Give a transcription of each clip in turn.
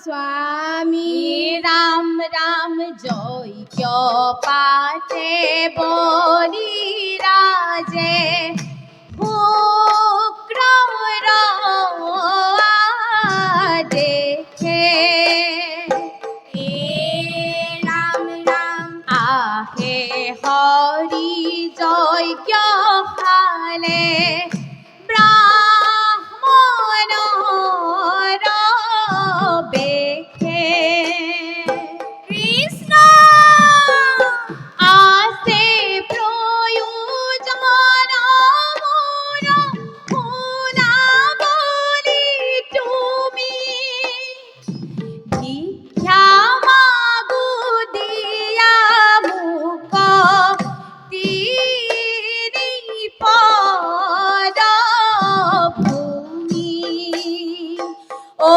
স্বামী রাম রাম জয় পাতে বলি রাজে ফুক্র দেখে রাম রাম আহে হরি জয় হালে ব্রাহ্মণ বেখে কৃষ্ণ আসে প্রয়োজন মোর ফুলা বলি তুমি ভিক্ষা মাগু দিয়া মুখ তিরি পদ ভূমি ও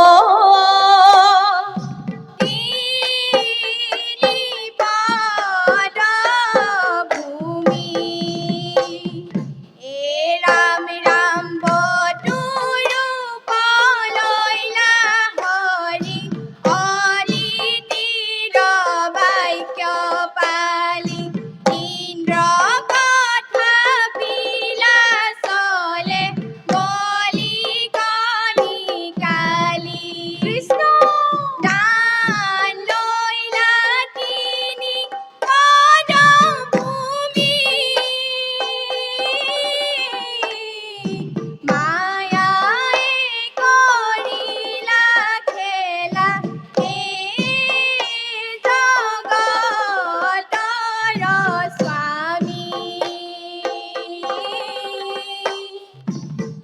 ভূমি এ রাম রাম বটুরু পলইলা হরি হরি তীর বাক্য পালি ইন্দ্র কথা বিলাসলে বলি কনি কালি কৃষ্ণ দান লইলা তিনি পদ ভূমি মায়ায় করিলা খেলা হে জগতর স্বামী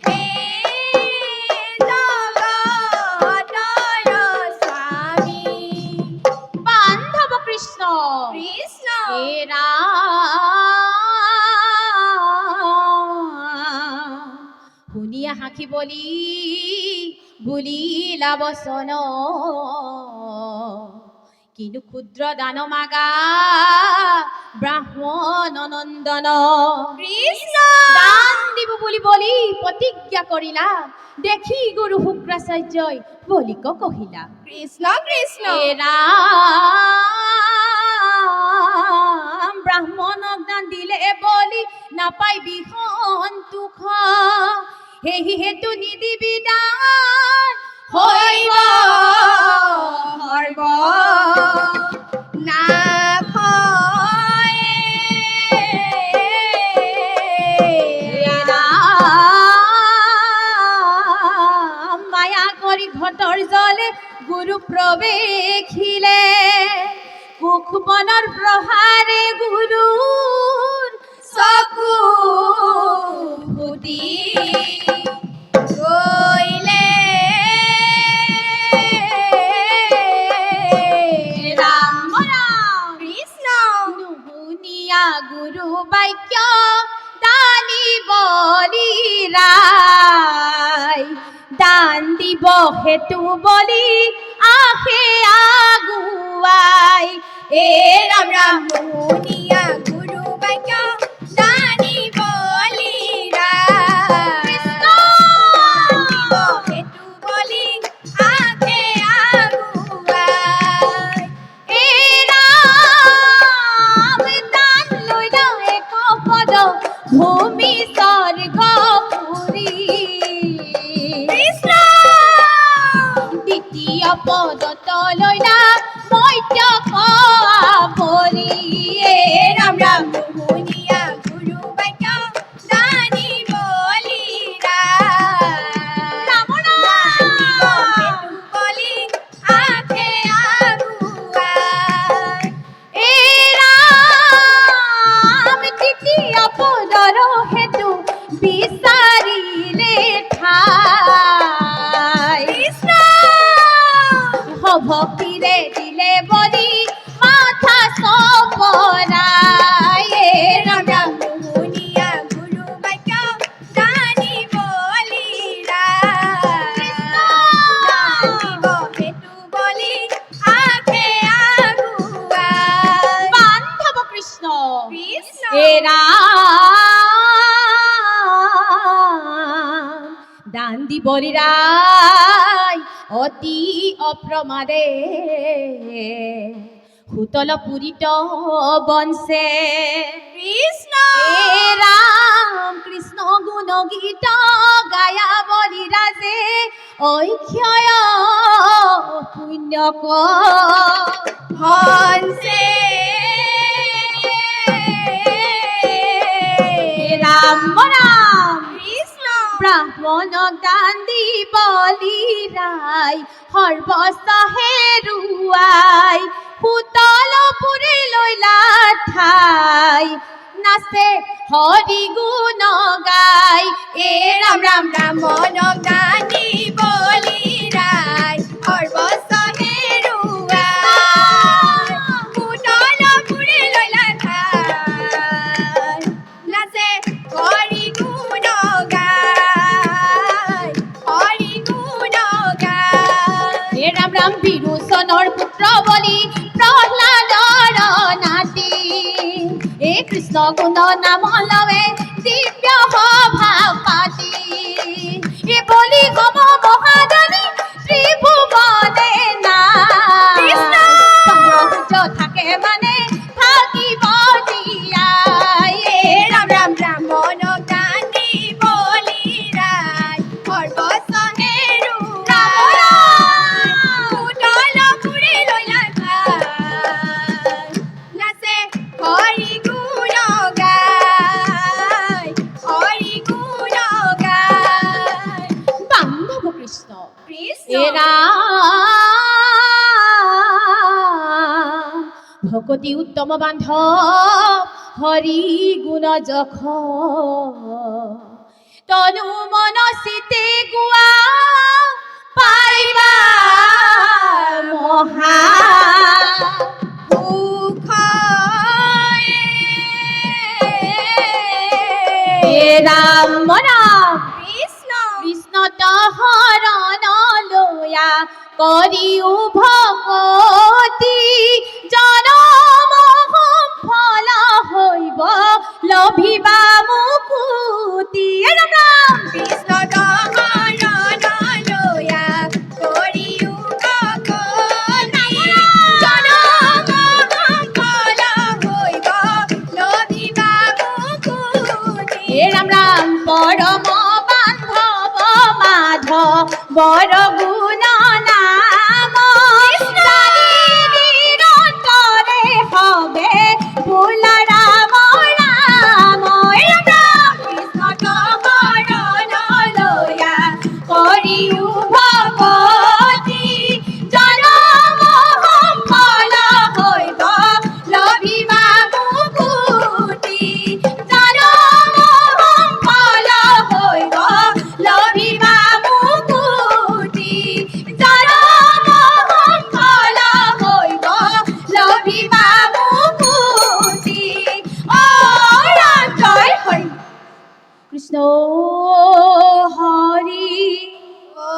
হে জগতর স্বামী বান্ধব কৃষ্ণ কৃষ্ণ হে রাম শুনিয়া হাঁকি বুলিলা বচন কিন্তু ক্ষুদ্র দান মাগা ব্ৰাহ্মণ নন্দন কৃষ্ণ দান দিব বলি প্ৰতিজ্ঞা কৰিলা দেখি গুৰু শুক্ৰাচাৰ্যই বলিক কহিলা কৃষ্ণ কৃষ্ণ হে ৰাম ব্ৰাহ্মণক দান দিলে বলি নাপাইবি সন্তুখ সেই হেতু নিদিবি দান হইব সৰ্ব নাভয়ে রাম মায়া কৰি ঘটৰ জলে গুৰু প্ৰৱেশিলে কুখ বনৰ প্ৰহাৰে গুৰুৰ চকু ফুটি গৈলে ৰাম ৰাম কৃষ্ণ নুশুনিয়া গুৰু বাক্য দানি বলি ৰাই দান দিব হেতু বলি আহে আগুৱাই এ ৰাম ৰাম মুনিয়া গুৰু বাক্য দানি বলি কৃষ্ণ হেতু বলি আগে আগুৱাই এ ৰাম দান লইলা এক পদ ভূমি স্বৰ্গ পুৰী কৃষ্ণ দ্বিতীয় পদত লইলা মধ্য পৰি এ ৰাম ৰাম মুনিয়া গুৰু বাক্য দানি বলি ৰাম হেতু বলি আগে আগুৱাই এ ৰাম তৃতীয় পদৰ হেতু বিচাৰিলে ঠাই কৃষ্ণ ভক্তিৰে দিলে বলি মাথা চপৰাই ৰাম ৰাম মুনিয়া গুৰু বাক্য দানি বলি দানিব হেতু বলি আগে আগুৱাই বান্ধৱ কৃষ্ণ কৃষ্ণ হে ৰাম দান দিবলি ৰাই অতি অপ্রমাদে হুতল পুরিত বংশে কৃষ্ণ হে রাম কৃষ্ণ গুণ গীত গায়া বলি রাজে ঐক্ষয় পুণ্য হংসে রাম রাম কৃষ্ণ ব্রাহ্মণ দান দি বলি রাই সৰ্বস্ব হেৰুৱাই পুতল পুৰি লৈলা ঠাই নাচে হৰি গুণ গাই এ ৰাম ৰাম ৰাম মনক দানি বলি ৰাই সৰ্বস্ব হেৰুৱাই পুতল পুৰি লৈলা ঠাই নাচে হৰি গুণ গাই হৰি গুণ গাই হে ৰাম ৰাম বিৰোচনৰ পুত্ৰ বলি প্ৰহ্লাদৰ নাতি হে কৃষ্ণ গুণ নাম লৱে দিব্য ভাৱ পাতি হে বলি গম মহাদানী ত্ৰিভুৱনে নাই কৃষ্ণ! চন্দ্ৰ সূৰ্য থাকে মানে থাকিব জীয়াই এ ৰাম ৰাম ৰাম মনক দানি বলি ৰাই সৰ্বস্ব হেৰুৱাই পুতল পুৰি লৈলা ঠাই নাচে হৰি গুণ গাই হৰি গুণ গাই বান্ধৱ কৃষ্ণ কৃষ্ণ হে ৰাম ভকতি উত্তম বান্ধৱ হৰি গুণ যখ তনু মন চিতে গোৱা পাইবা মহা হে ৰাম ৰাম কৃষ্ণ কৃষ্ণ তহৰণ লয়া কৰিও ভকতি জনম ফল হৈব লভিবা মুকুতি হে ৰাম ৰাম কৃষ্ণ তহৰণ লয়া কৰিও ভকতি জনম ফল হৈব লভিবা মুকুতি হে ৰাম ৰাম পৰম বান্ধৱ মাধৱ বৰ গুণ নাম জানি নিৰন্তৰে হবে ভোল ৰাম ৰাম হে ৰাম ৰাম কৃষ্ণ তহৰণ লয়া কৰিও ভকতি জনম ফল হৈব লভিবা মুকুতি জনম ফল হৈব লভিবা মুকুতি জনম ফল হৈব লভিবা মুকুতি অ ৰাম জয় হৰি কৃষ্ণ হৰি ও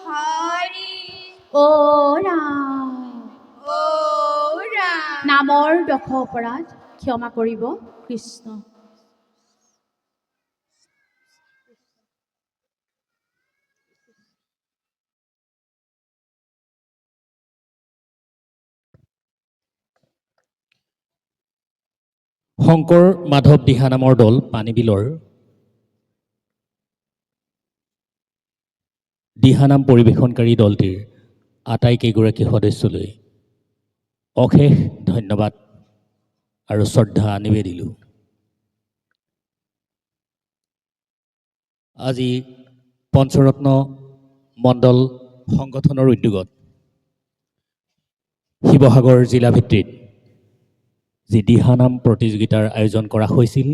হৰি অ ৰাম ও ৰাম নামৰ দশ অপৰাধ ক্ষমা কৰিব কৃষ্ণ শংকৰ মাধৱ দিহানামৰ দল পানীবিলৰ দিহানাম পৰিৱেশনকাৰী দলটিৰ আটাইকেইগৰাকী সদস্যলৈ অশেষ ধন্যবাদ আৰু শ্ৰদ্ধা নিবেদিলোঁ। আজি পঞ্চৰত্ন মণ্ডল সংগঠনৰ উদ্যোগত শিৱসাগৰ জিলাভিত্তিত যি দিহানাম প্ৰতিযোগিতাৰ আয়োজন কৰা হৈছিল